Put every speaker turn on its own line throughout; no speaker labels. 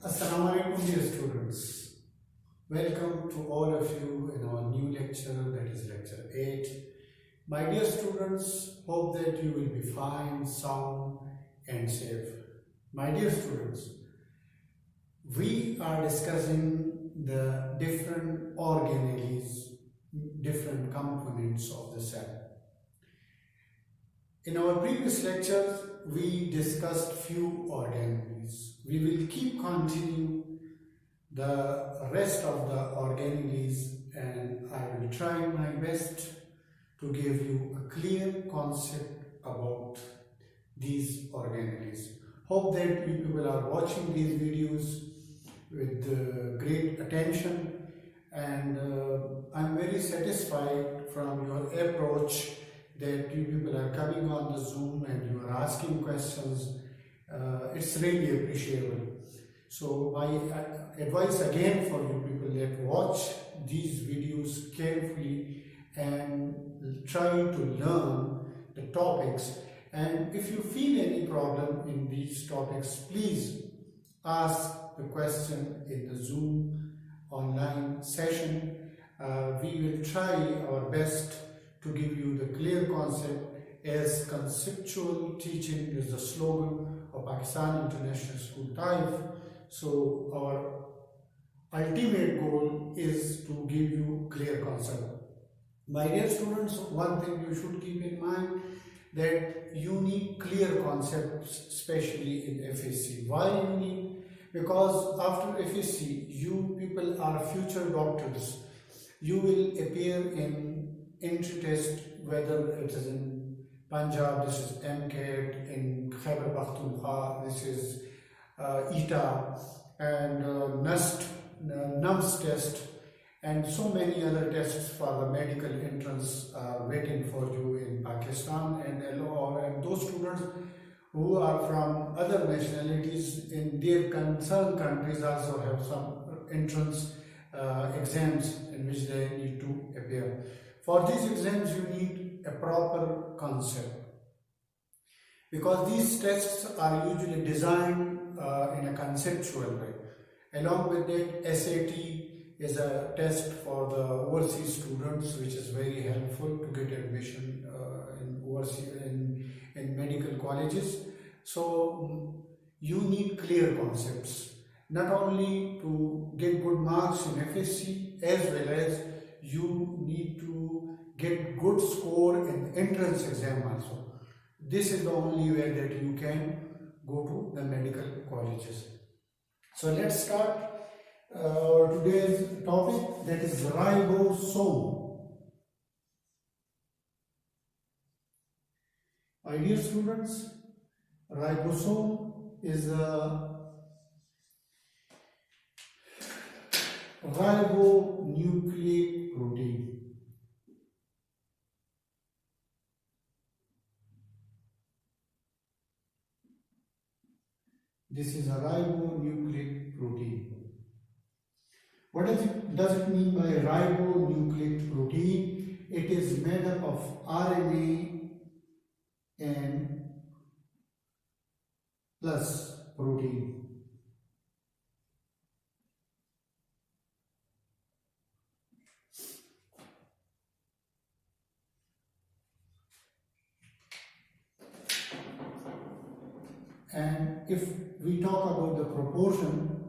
Assalamu alaikum dear students. Welcome to all of you in our new lecture, that is lecture 8. My dear students, hope that you will be fine, sound and safe. My dear students, we are discussing the different organelles, different components of the cell. In our previous lectures, we discussed few organelles. We will keep continue the rest of the organelles, and I will try my best to give you a clear concept about these organelles. Hope that you people are watching these videos with great attention, and I'm very satisfied from your approach that you people are coming on the Zoom and you are asking questions. It's really appreciable. So my advice again for you people, that watch these videos carefully and try to learn the topics. And if you feel any problem in these topics, please ask the question in the Zoom online session. We will try our best to give you the clear concept, as conceptual teaching is the slogan of Pakistan International School Taif. So our ultimate goal is to give you clear concept. My dear students, one thing you should keep in mind, that you need clear concepts, especially in FSC. Why you need? Because after FSC, you people are future doctors. You will appear in entry test, whether it is in Punjab, this is MCAT, in Khyber Pakhtunkhwa, this is ETA, and NUMS test, and so many other tests for the medical entrance are waiting for you in Pakistan, and those students who are from other nationalities in their concerned countries also have some entrance exams in which they need to appear. For these exams, you need a proper concept, because these tests are usually designed in a conceptual way. Along with that, SAT is a test for the overseas students, which is very helpful to get admission in medical colleges. So you need clear concepts, not only to get good marks in FSC, as well as you need to get good score in entrance exam also. This is the only way that you can go to the medical colleges. So let's start today's topic, that is ribosome. My dear students, ribosome is a ribonucleic protein. This is a ribonucleic protein. What does it mean by ribonucleic protein? It is made up of RNA and plus protein. And if we talk about the proportion,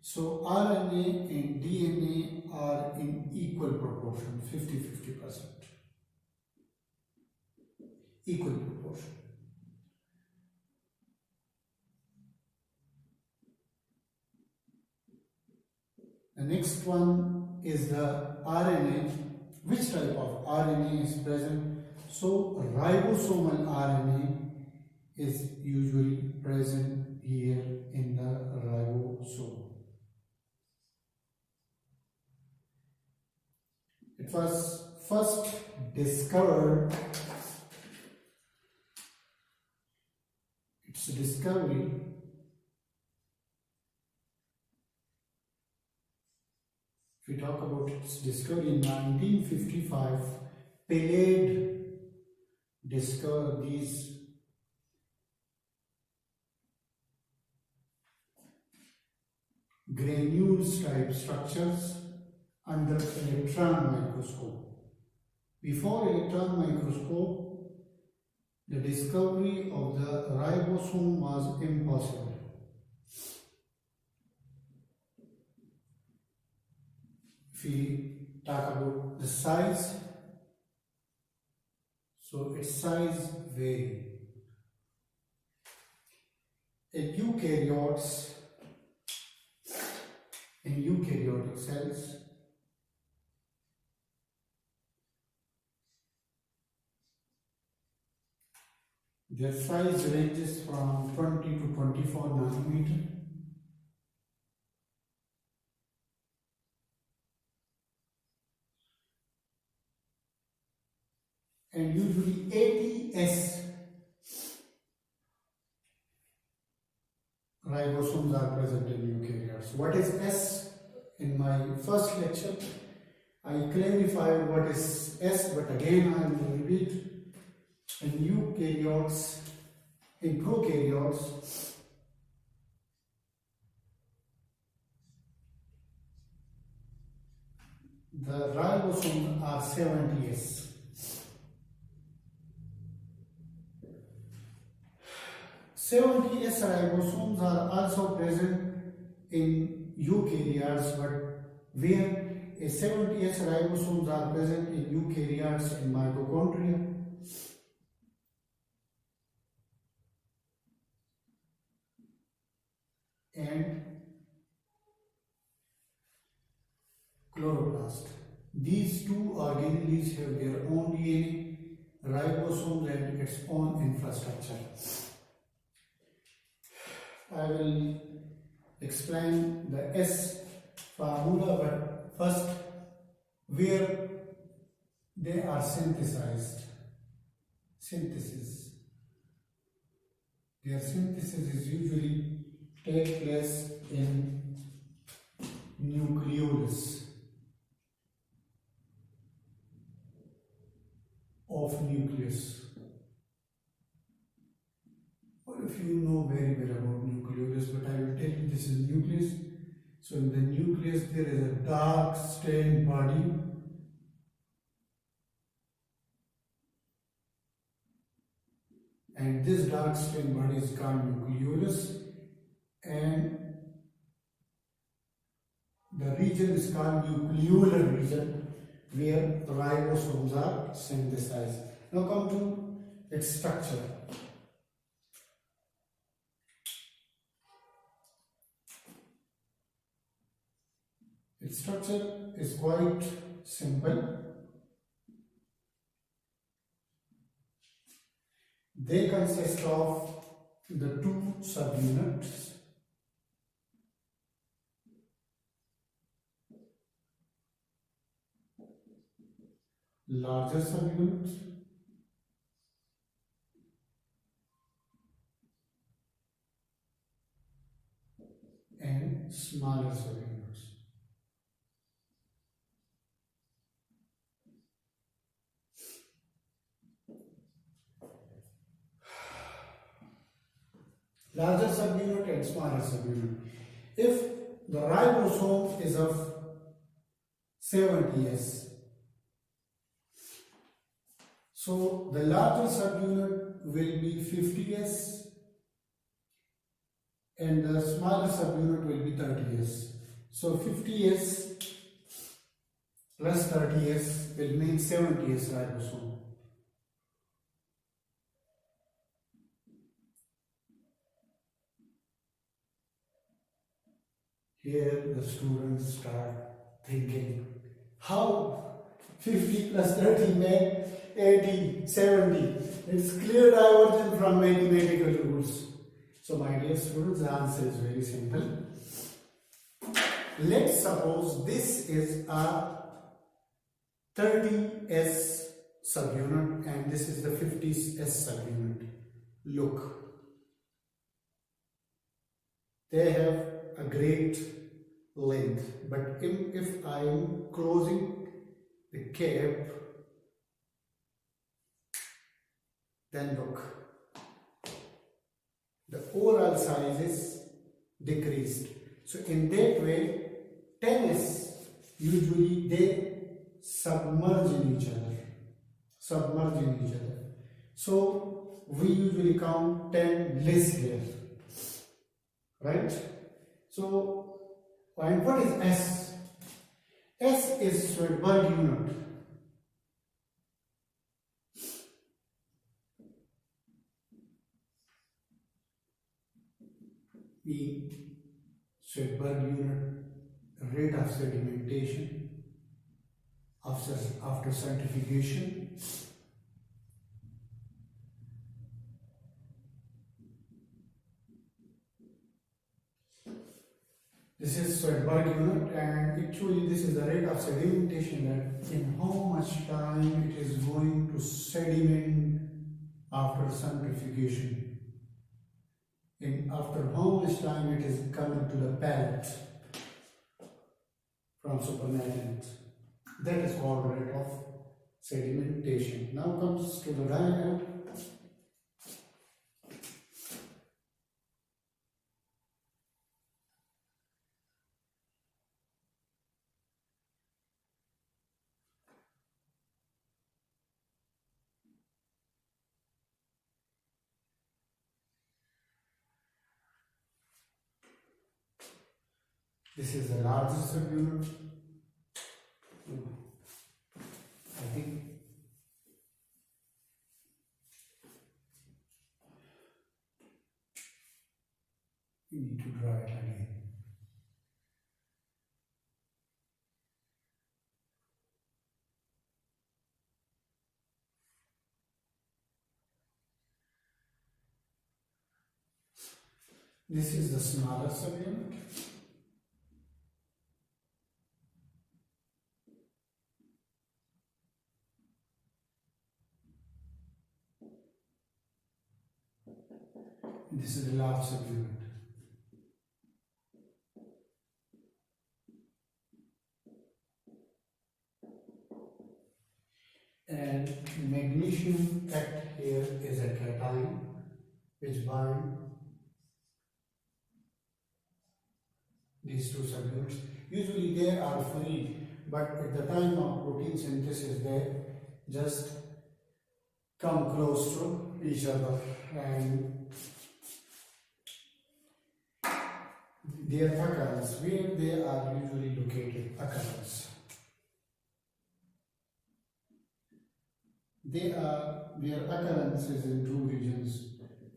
so RNA and DNA are in equal proportion, 50-50%. Equal proportion. The next one is the RNA. Which type of RNA is present? So ribosomal RNA is usually present here in the ribosome. It was first discovered, its discovery if we talk about its discovery in 1955, Palade discovered these granules type structures under electron microscope. Before electron microscope, the discovery of the ribosome was impossible. If we talk about the size, so its size varies. In eukaryotic cells, their size ranges from 20 to 24 nanometer. And usually 80S ribosomes are present in eukaryotes. What is S? In my first lecture, I clarified what is S, but again I will repeat. In eukaryotes, in prokaryotes, the ribosomes are 70S. 70S ribosomes are also present in eukaryotes, but where a 70S ribosomes are present in eukaryotes in mitochondria, and chloroplast. These two organelles have their own DNA, ribosomes and its own infrastructure. I will explain the S formula, but first where they are synthesized. Synthesis. Their synthesis is usually take place in nucleolus of nucleus. Or if you know very well about nucleolus, but I will tell you this is nucleus. So in the nucleus there is a dark stained body, and this dark stained body is called nucleolus, and the region is called nucleolar region, where ribosomes are synthesized. Now come to its structure. Its structure is quite simple. They consist of the two subunits, larger subunit and smaller subunits. Larger subunit and smaller subunit. If the ribosome is of 70S, so the larger subunit will be 50S and the smaller subunit will be 30S. So 50S plus 30S will mean 70S ribosome. Here the students start thinking, how 50 plus 30 make 80, 70? It's clear divergence from mathematical rules. So my dear students, the answer is very simple. Let's suppose this is a 30S subunit and this is the 50S subunit. Look, they have a great length, but if I am closing the cap, then look, the overall size is decreased. So in that way, 10s usually they submerge in each other. So we usually count 10 lists here, right? So, and what is S? S is Swedberg unit. Swedberg unit, rate of sedimentation after centrifugation. This is Swedberg unit, and actually this is the rate of sedimentation, that in how much time it is going to sediment after centrifugation. After how much time it is coming to the pallet from supernatant. That is called rate of sedimentation. Now comes to the diagram. This is the largest subunit. I think we need to draw it again. This is the smaller subunit. This is the large subunit. And magnesium act here is a cation which bind these two subunits. Usually they are free, but at the time of protein synthesis they just come close to each other, and their occurrence, where they are usually located, occurrence. Their occurrence is in two regions.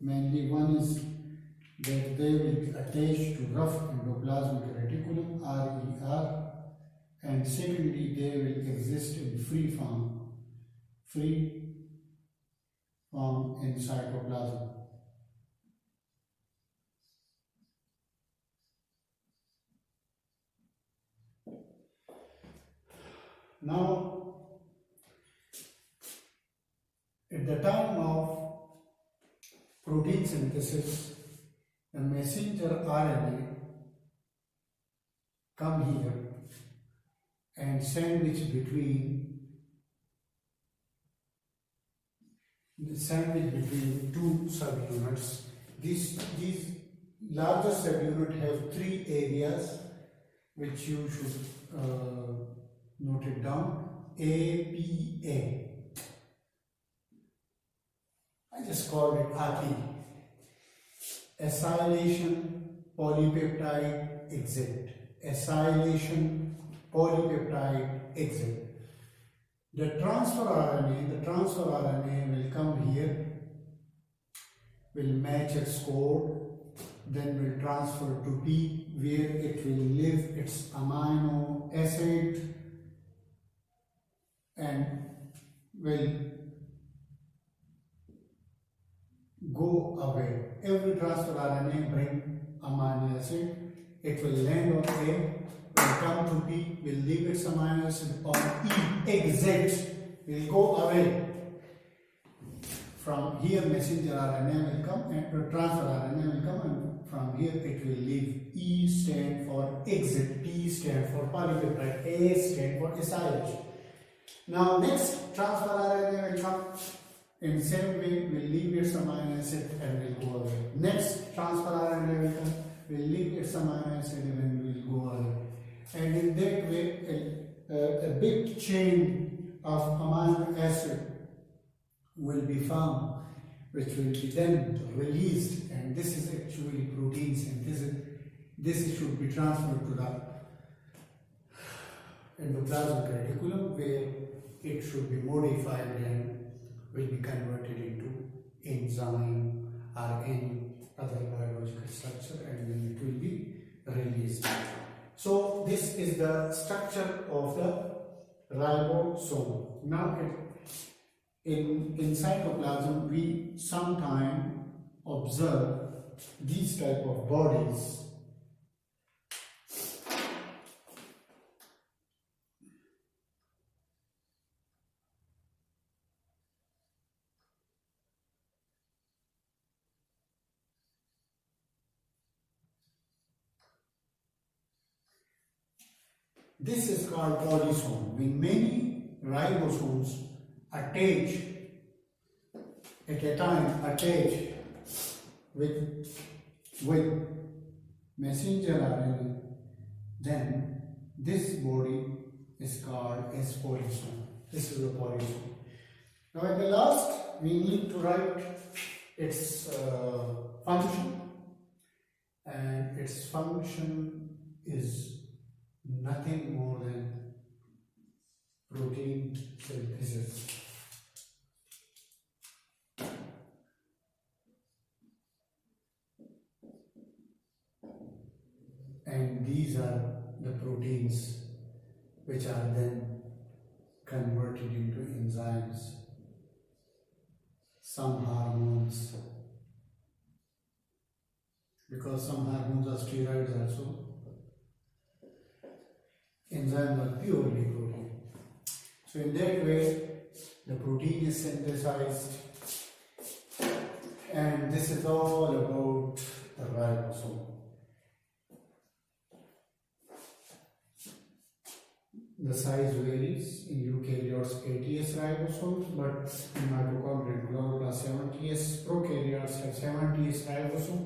Mainly one is that they will be attached to rough endoplasmic reticulum, RER, and secondly they will exist in free form in cytoplasm. Now, at the time of protein synthesis, the messenger RNA come here and sandwich between two subunits. These larger subunit have three areas which you should note it down. APA. I just called it API. Acylation polypeptide exit. Acylation polypeptide exit. The transfer RNA will come here, will match its code, then will transfer to P, where it will leave its amino acid and will go away. Every transfer RNA bring amino acid. It will land on A, will come to P, will leave its amino acid on E, exit, will go away. From here messenger RNA will come and the transfer RNA will come, and from here it will leave. E stand for exit, P stand for polypeptide, A stand for acylation. Now next transfer RNA will come. In the same way, will leave its amino acid and will go away. Next transfer RNA will come, will leave its amino acid and then we will go on. And in that way, a big chain of amino acid will be found, which will be then released, and this is actually protein synthesis. This should be transferred to the endoplasmic reticulum, where it should be modified and will be converted into enzyme or any other biological structure, and then it will be released. So this is the structure of the ribosome. Now in cytoplasm we sometimes observe these type of bodies. This is called polysome. When many ribosomes attach at a time, with messenger RNA, then this body is called as polysome. This is a polysome. Now at the last, we need to write its function, and its function is nothing more than protein synthesis. And these are the proteins which are then converted into enzymes, some hormones, because some hormones are steroids also. Enzymes are purely protein. So in that way, the protein is synthesized, and this is all about the ribosome. The size varies. In eukaryotes 80S ribosomes, but in mitochondria and chloroplast 70S. Prokaryotes have 70S ribosome.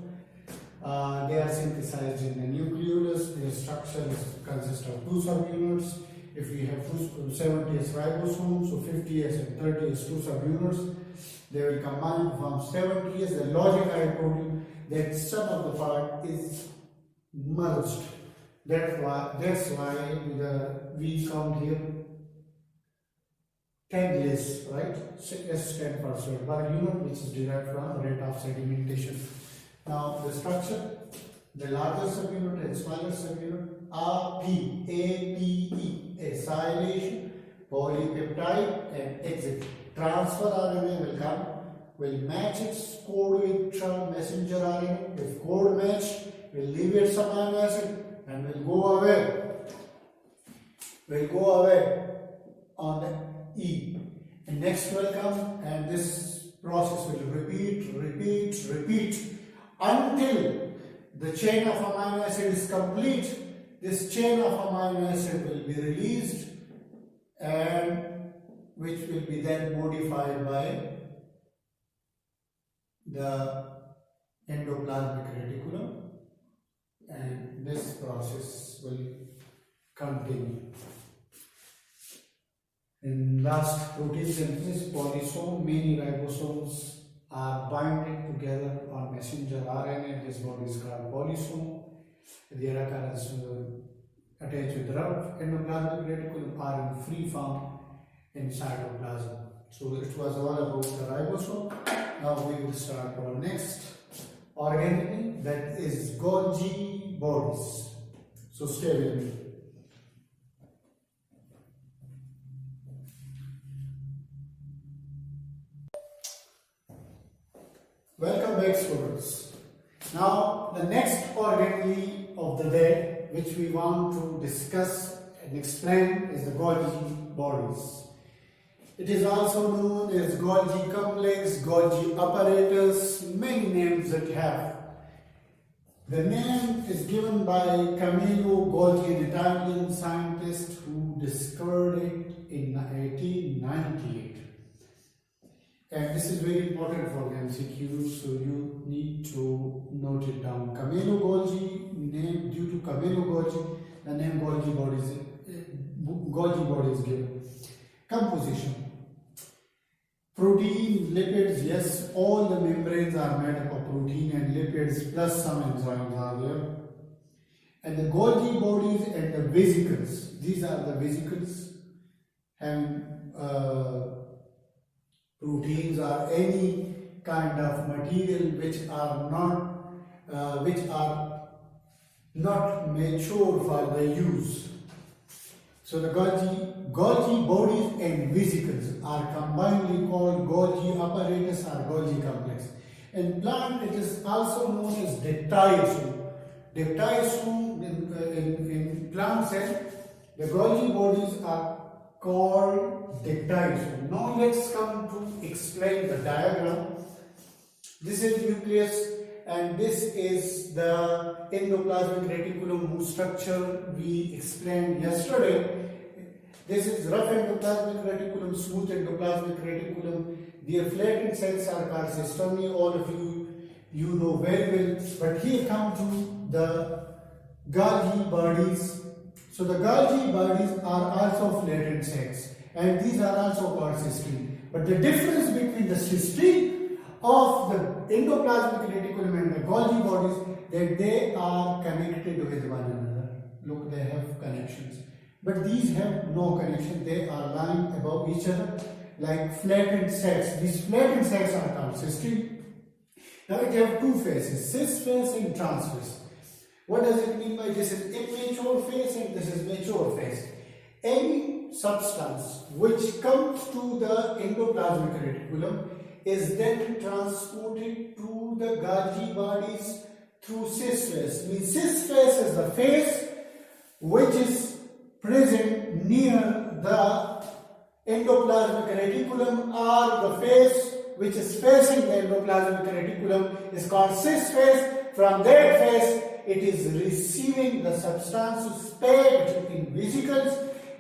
They are synthesized in the nucleolus. Their structure consists of 2 subunits. If we have 70S ribosomes, so 50S and 30S 2 subunits, they will combine to form 70S. The logic I told you that some of the part is merged. That's why we count here 10 less, right? S stands for solid per unit, which is derived from rate of sedimentation. Now the structure, the larger subunit and smaller subunit are APE, acylation, polypeptide, and exit. Transfer RNA will match its code with messenger RNA. If code match, will leave its amino acid and will go away. Will go away on the E. And next will come, and this process will repeat until the chain of amino acid is complete. This chain of amino acid will be released, and which will be then modified by the endoplasmic reticulum, and this process will continue. In last, protein synthesis, polysome, many ribosomes are binding together on messenger RNA. This body is called polysome. Their occurrence attached with rough endoplasmic reticulum are in free form in cytoplasm. So it was all about the ribosome. Now we will start our next organ, that is Golgi bodies. So stay with me. Welcome back, students. Now the next organelle of the day which we want to discuss and explain is the Golgi bodies. It is also known as Golgi complex, Golgi apparatus, many names it have. The name is given by Camillo Golgi, an Italian scientist who discovered it in 1898. And this is very important for the MCQ, so you need to note it down. Camelo-Golgi, name due to Camelo-Golgi, the name Golgi body is given. Composition. Protein, lipids, yes, all the membranes are made up of protein and lipids plus some enzymes are there. And the Golgi bodies and the vesicles, these are the vesicles having proteins or any kind of material which are not mature for the use. So the Golgi bodies and vesicles are combinedly called Golgi apparatus or Golgi complex. In plant, it is also known as diptyosome. Diptyosome in plant cell, the Golgi bodies are called diptyosome. Now let's come to explain the diagram. This is nucleus and this is the endoplasmic reticulum whose structure we explained yesterday. This is rough endoplasmic reticulum, smooth endoplasmic reticulum. Their flattened cells are called cisternae. All of you know very well. But here come to the Golgi bodies. So the Golgi bodies are also flattened cells, and these are also called cisternae. But the difference between the cisternae of the endoplasmic reticulum and the Golgi bodies, that they are connected with one another. Look, they have connections. But these have no connection. They are lying above each other like flattened cells. These flattened cells are called cisternae. Now it have two phases, cis phase and trans phase. What does it mean by this? Is immature phase and this is mature phase. Any substance which comes to the endoplasmic reticulum is then transported to the Golgi bodies through cis phase. Means cis phase is the phase which is present near the endoplasmic reticulum, or the phase which is facing the endoplasmic reticulum is called cis phase. From that phase, it is receiving the substances packed in vesicles.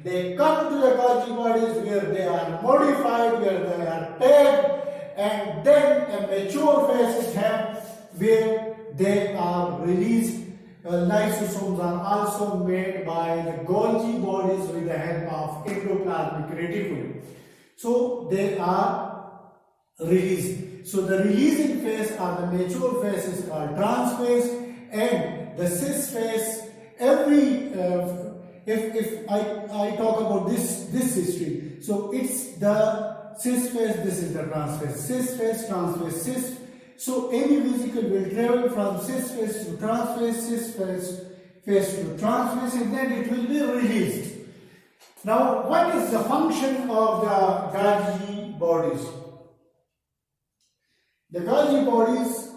They come to the Golgi bodies where they are modified, where they are packed, and then a mature phase is had where they are released. Lysosomes are also made by the Golgi bodies with the help of endoplasmic reticulum. So they are released. So the releasing phase or the mature phase is called trans phase, and the cis phase. If I talk about this history, so it's the cis phase. This is the trans phase. Cis phase, trans phase, cis. So any vesicle will travel from cis phase to trans phase, cis phase to trans phase, and then it will be released. Now, what is the function of the Golgi bodies? The Golgi bodies'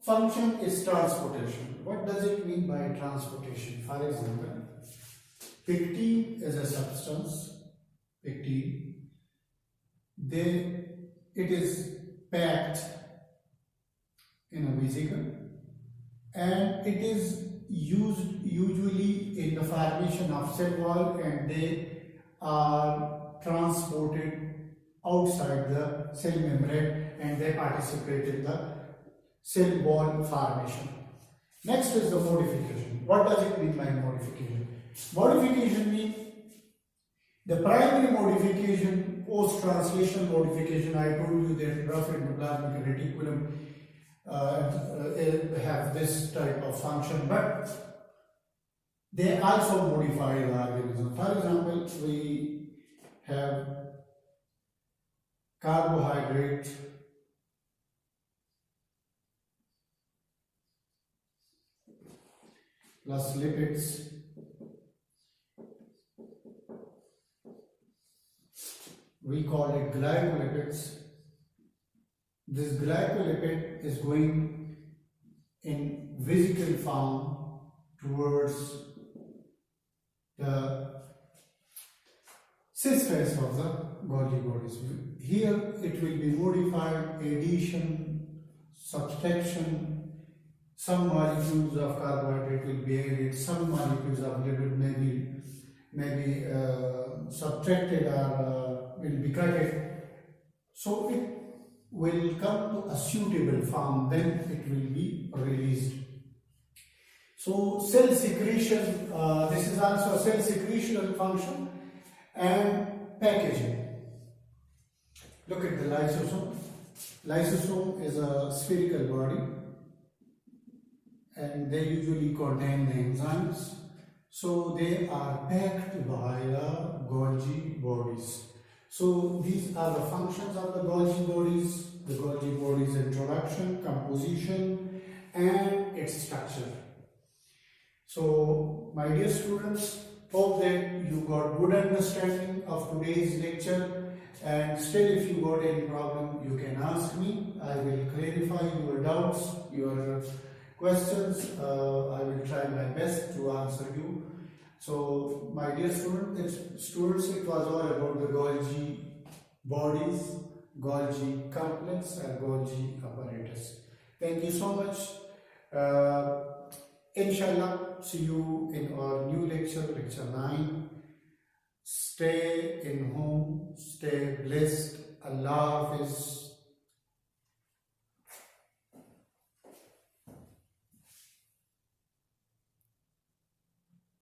function is transportation. What does it mean by transportation? For example, pectin is a substance. Pectin. It is packed in a vesicle, and it is used usually in the formation of cell wall, and they are transported outside the cell membrane and they participate in the cell wall formation. Next is the modification. What does it mean by modification? Modification means the primary modification, post-translational modification. I told you that rough endoplasmic reticulum have this type of function, but they also modify the organism. For example, we have carbohydrate plus lipids we call it glycolipids. This glycolipid is going in vesicle form towards the cis phase of the Golgi bodies. Here it will be modified, addition, subtraction. Some molecules of carbohydrate will be added, some molecules of lipid may be subtracted or will be cutted. So will come to a suitable form, then it will be released. So cell secretion, this is also a cell secretional function, and packaging. Look at the lysosome. Lysosome is a spherical body and they usually contain the enzymes. So they are packed via Golgi bodies. So these are the functions of the Golgi bodies. The Golgi bodies introduction, composition and its structure. So my dear students, hope that you got good understanding of today's lecture, and still if you got any problem you can ask me. I will clarify your doubts, your questions. I will try my best to answer you. So my dear students, it was all about the Golgi bodies, Golgi complex and Golgi apparatus. Thank you so much. Inshallah, see you in our new lecture, lecture 9. Stay in home, stay blessed. Allah Hafiz.